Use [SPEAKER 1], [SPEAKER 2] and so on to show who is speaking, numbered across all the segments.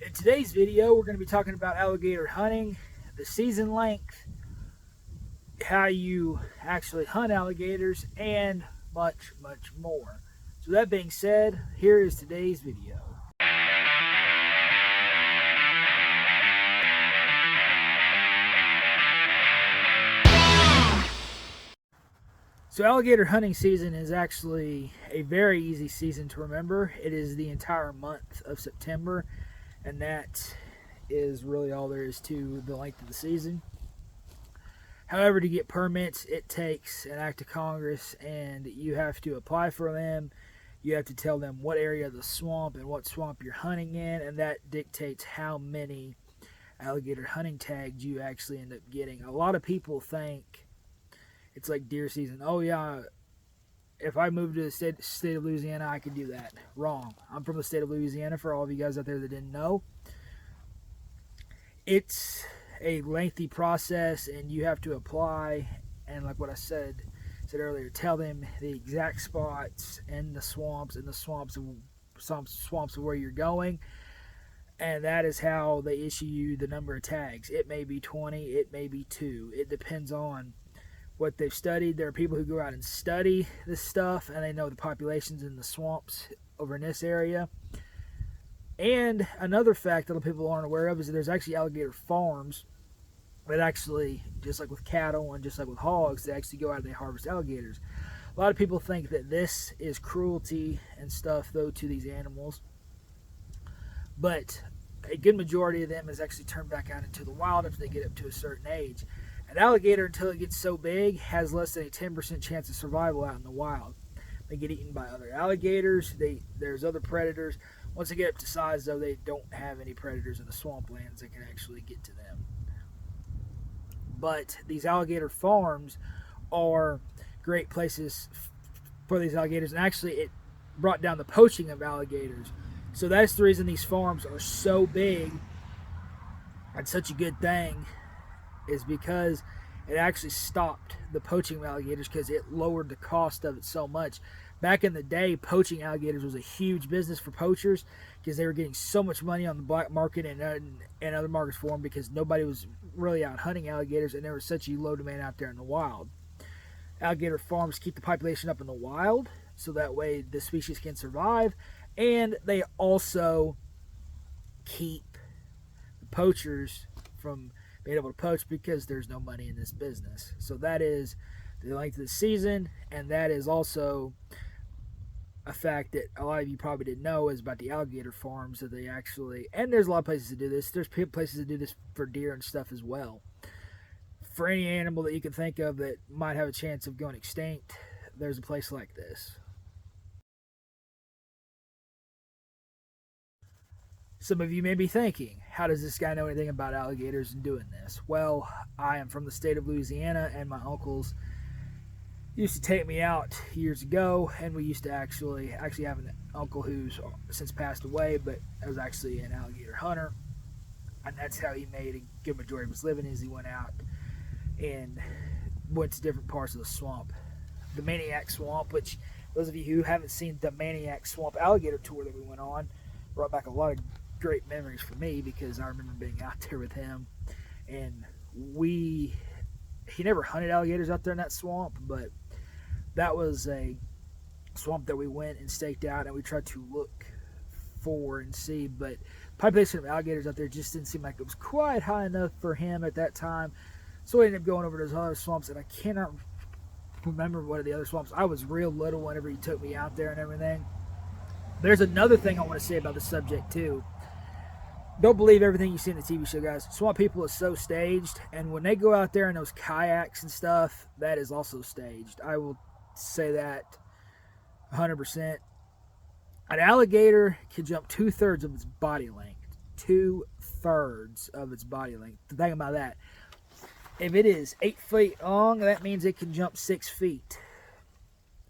[SPEAKER 1] In today's video, we're going to be talking about alligator hunting, the season length, how you actually hunt alligators, and much, much more. So that being said, here is today's video. So alligator hunting season is actually a very easy season to remember. It is the entire month of September, and that is really all there is to the length of the season. However, to get permits, it takes an act of Congress, and you have to apply for them. You have to tell them what area of the swamp and what swamp you're hunting in, and that dictates how many alligator hunting tags you actually end up getting. A lot of people think it's like deer season. Oh yeah, if I moved to the state of Louisiana, I could do that. Wrong. I'm from the state of Louisiana, for all of you guys out there that didn't know. It's a lengthy process, and you have to apply, and like what I said earlier, tell them the exact spots and the swamps of where you're going, and that is how they issue you the number of tags. It may be 20, it may be 2. It depends on what they've studied. There are people who go out and study this stuff, and they know the populations in the swamps over in this area. And another fact that people aren't aware of is that there's actually alligator farms that actually, just like with cattle and just like with hogs, they actually go out and they harvest alligators. A lot of people think that this is cruelty and stuff, though, to these animals. But a good majority of them is actually turned back out into the wild after they get up to a certain age. An alligator, until it gets so big, has less than a 10% chance of survival out in the wild. They get eaten by other alligators. There's other predators. Once they get up to size, though, they don't have any predators in the swamplands that can actually get to them. But these alligator farms are great places for these alligators, and actually it brought down the poaching of alligators. So that's the reason these farms are so big and such a good thing, is because it actually stopped the poaching of alligators, because it lowered the cost of it so much. Back in the day, poaching alligators was a huge business for poachers, because they were getting so much money on the black market and other markets for them, because nobody was really out hunting alligators, and there was such a low demand out there in the wild. Alligator farms keep the population up in the wild, so that way the species can survive, and they also keep the poachers from being able to poach, because there's no money in this business. So that is the length of the season, and that is also a fact that a lot of you probably didn't know, is about the alligator farms that they actually, and there's a lot of places to do this. There's places to do this for deer and stuff as well. For any animal that you can think of that might have a chance of going extinct, there's a place like this. Some of you may be thinking, how does this guy know anything about alligators and doing this? Well, I am from the state of Louisiana, and my uncles used to take me out years ago, and we used to actually have an uncle who's since passed away, but was actually an alligator hunter, and that's how he made a good majority of his living, is he went out and went to different parts of the swamp. The Maniac Swamp, which those of you who haven't seen the Maniac Swamp alligator tour that we went on, brought back a lot of great memories for me, because I remember being out there with him, and he never hunted alligators out there in that swamp, but that was a swamp that we went and staked out, and we tried to look for and see, but the population of alligators out there just didn't seem like it was quite high enough for him at that time. So we ended up going over to those other swamps, and I cannot remember what are the other swamps. I was real little whenever he took me out there and everything. There's another thing I want to say about the subject too. Don't believe everything you see in the TV show, guys. Swamp people is so staged, and when they go out there in those kayaks and stuff, that is also staged. I will say that 100%. An alligator can jump 2/3 of its body length. 2/3 of its body length. Think about that. If it is 8 feet long, that means it can jump 6 feet.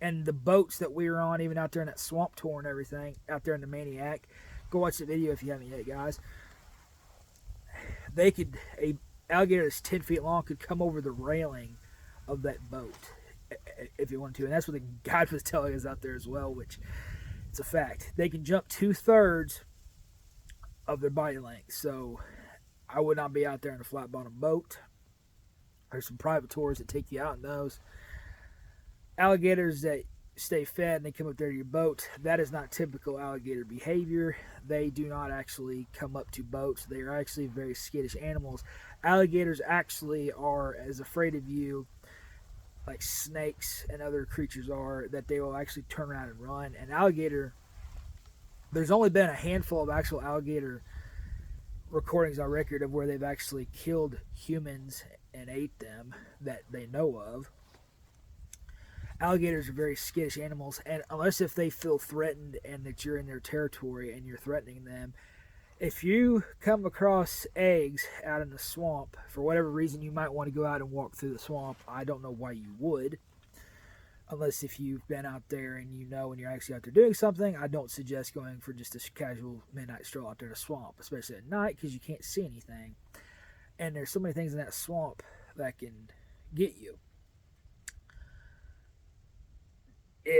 [SPEAKER 1] And the boats that we were on, even out there in that swamp tour and everything, out there in the Maniac, go watch the video if you haven't yet, guys. A alligator that's 10 feet long could come over the railing of that boat if you wanted to. And that's what the guide was telling us out there as well, which it's a fact. They can jump 2/3 of their body length. So I would not be out there in a flat bottom boat. There's some private tours that take you out in those. Alligators that stay fed and they come up there to your boat, that is not typical alligator behavior. They do not actually come up to boats. They are actually very skittish animals. Alligators actually are as afraid of you like snakes and other creatures are, that they will actually turn around and run. And alligator, there's only been a handful of actual alligator recordings on record of where they've actually killed humans and ate them that they know of. Alligators are very skittish animals, and unless if they feel threatened and that you're in their territory and you're threatening them, if you come across eggs out in the swamp, for whatever reason you might want to go out and walk through the swamp. I don't know why you would, unless if you've been out there and you know when you're actually out there doing something. I don't suggest going for just a casual midnight stroll out there in the swamp, especially at night, because you can't see anything. And there's so many things in that swamp that can get you.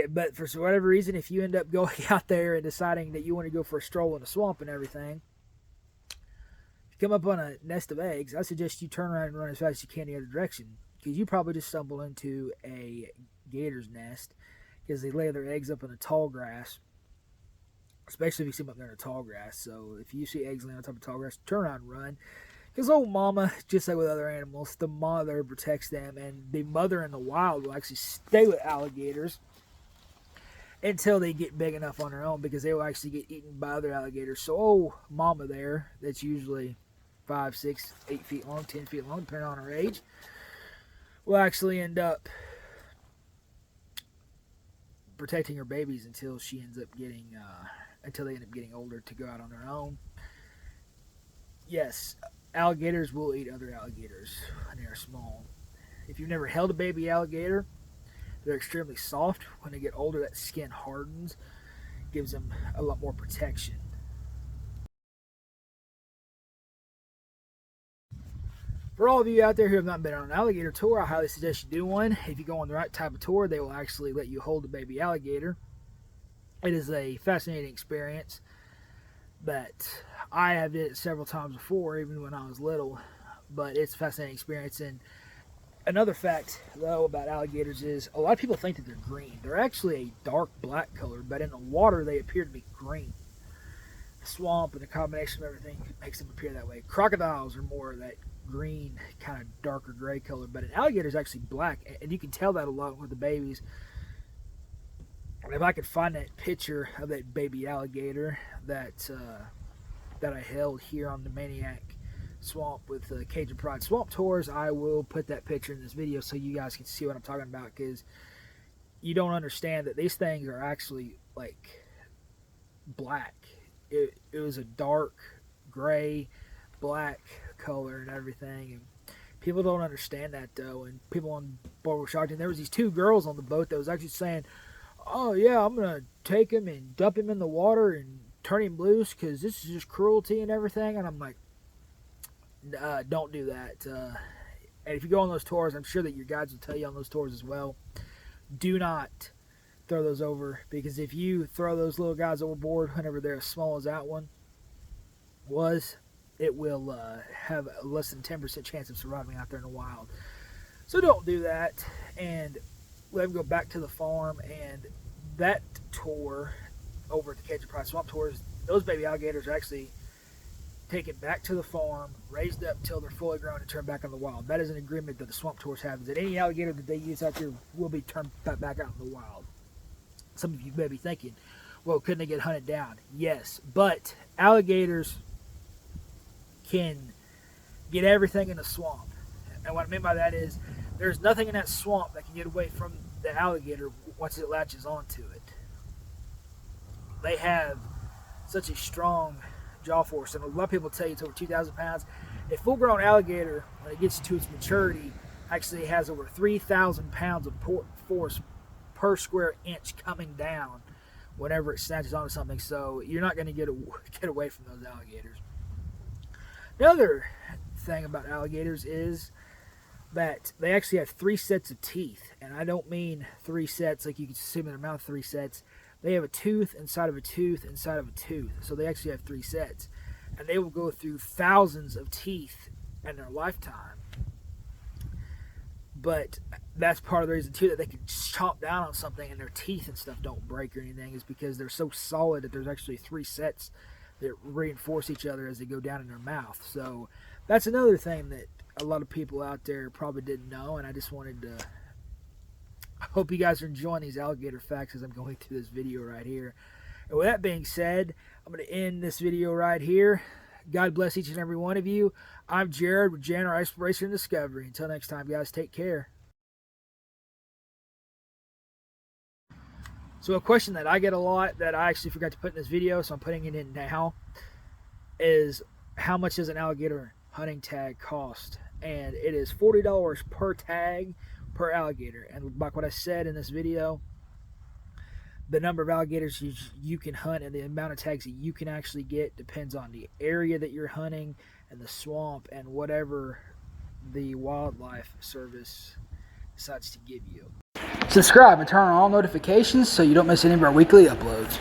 [SPEAKER 1] But for whatever reason, if you end up going out there and deciding that you want to go for a stroll in the swamp and everything, if you come up on a nest of eggs, I suggest you turn around and run as fast as you can in the other direction, because you probably just stumble into a gator's nest, because they lay their eggs up in the tall grass, especially if you see them up there in the tall grass. So if you see eggs laying on top of tall grass, turn around and run. Because old mama, just like with other animals, the mother protects them, and the mother in the wild will actually stay with alligators until they get big enough on their own, because they will actually get eaten by other alligators. So old mama there, that's usually 5, 6, 8 feet long, 10 feet long, depending on her age, will actually end up protecting her babies until she ends up getting, until they end up getting older to go out on their own. Yes, alligators will eat other alligators when they are small. If you've never held a baby alligator, they're extremely soft. When they get older, that skin hardens, gives them a lot more protection. For all of you out there who have not been on an alligator tour, I highly suggest you do one. If you go on the right type of tour, they will actually let you hold a baby alligator. It is a fascinating experience that I have did it several times before, even when I was little. But it's a fascinating experience. And another fact, though, about alligators is a lot of people think that they're green. They're actually a dark black color, but in the water they appear to be green. The swamp and the combination of everything makes them appear that way. Crocodiles are more of that green, kind of darker gray color, but an alligator is actually black, and you can tell that a lot with the babies. And if I could find that picture of that baby alligator that I held here on the Maniac Swamp with Cajun Pride Swamp Tours, I will put that picture in this video so you guys can see what I'm talking about, because you don't understand that these things are actually like black. It was a dark gray black color and everything, and people don't understand that though. And people on board were shocked. And there was these 2 girls on the boat that was actually saying, oh yeah, I'm gonna take him and dump him in the water and turn him loose because this is just cruelty and everything. And I'm like, don't do that. And if you go on those tours, I'm sure that your guides will tell you on those tours as well, do not throw those over, because if you throw those little guys overboard whenever they're as small as that one was, it will have a less than 10% chance of surviving out there in the wild. So don't do that, and let them go back to the farm. And that tour over at the Cajun Pride Swamp Tours, those baby alligators are actually taken back to the farm, raised up until they're fully grown, and turned back on the wild. That is an agreement that the swamp tours have, is that any alligator that they use out there will be turned back out in the wild. Some of you may be thinking, well, couldn't they get hunted down? Yes, but alligators can get everything in the swamp. And what I mean by that is there's nothing in that swamp that can get away from the alligator once it latches onto it. They have such a strong jaw force, and a lot of people tell you it's over 2,000 pounds. A full-grown alligator, when it gets to its maturity, actually has over 3,000 pounds of force per square inch coming down whenever it snatches onto something. So you're not going to get away from those alligators. The other thing about alligators is that they actually have 3 sets of teeth, and I don't mean 3 sets like you can see in their mouth, 3 sets. They have a tooth inside of a tooth inside of a tooth, so they actually have 3 sets. and they will go through thousands of teeth in their lifetime. But that's part of the reason too that they can chomp down on something and their teeth and stuff don't break or anything, is because they're so solid that there's actually 3 sets that reinforce each other as they go down in their mouth. So that's another thing that a lot of people out there probably didn't know, and I just wanted to, I hope you guys are enjoying these alligator facts as I'm going through this video right here. And with that being said, I'm going to end this video right here. God bless each and every one of you. I'm Jared with Janner Exploration and Discovery. Until next time, guys, take care. So a question that I get a lot that I actually forgot to put in this video, so I'm putting it in now, is how much does an alligator hunting tag cost? And it is $40 per tag per alligator. And like what I said in this video, the number of alligators you can hunt and the amount of tags that you can actually get depends on the area that you're hunting and the swamp and whatever the wildlife service decides to give you. Subscribe and turn on all notifications so you don't miss any of our weekly uploads.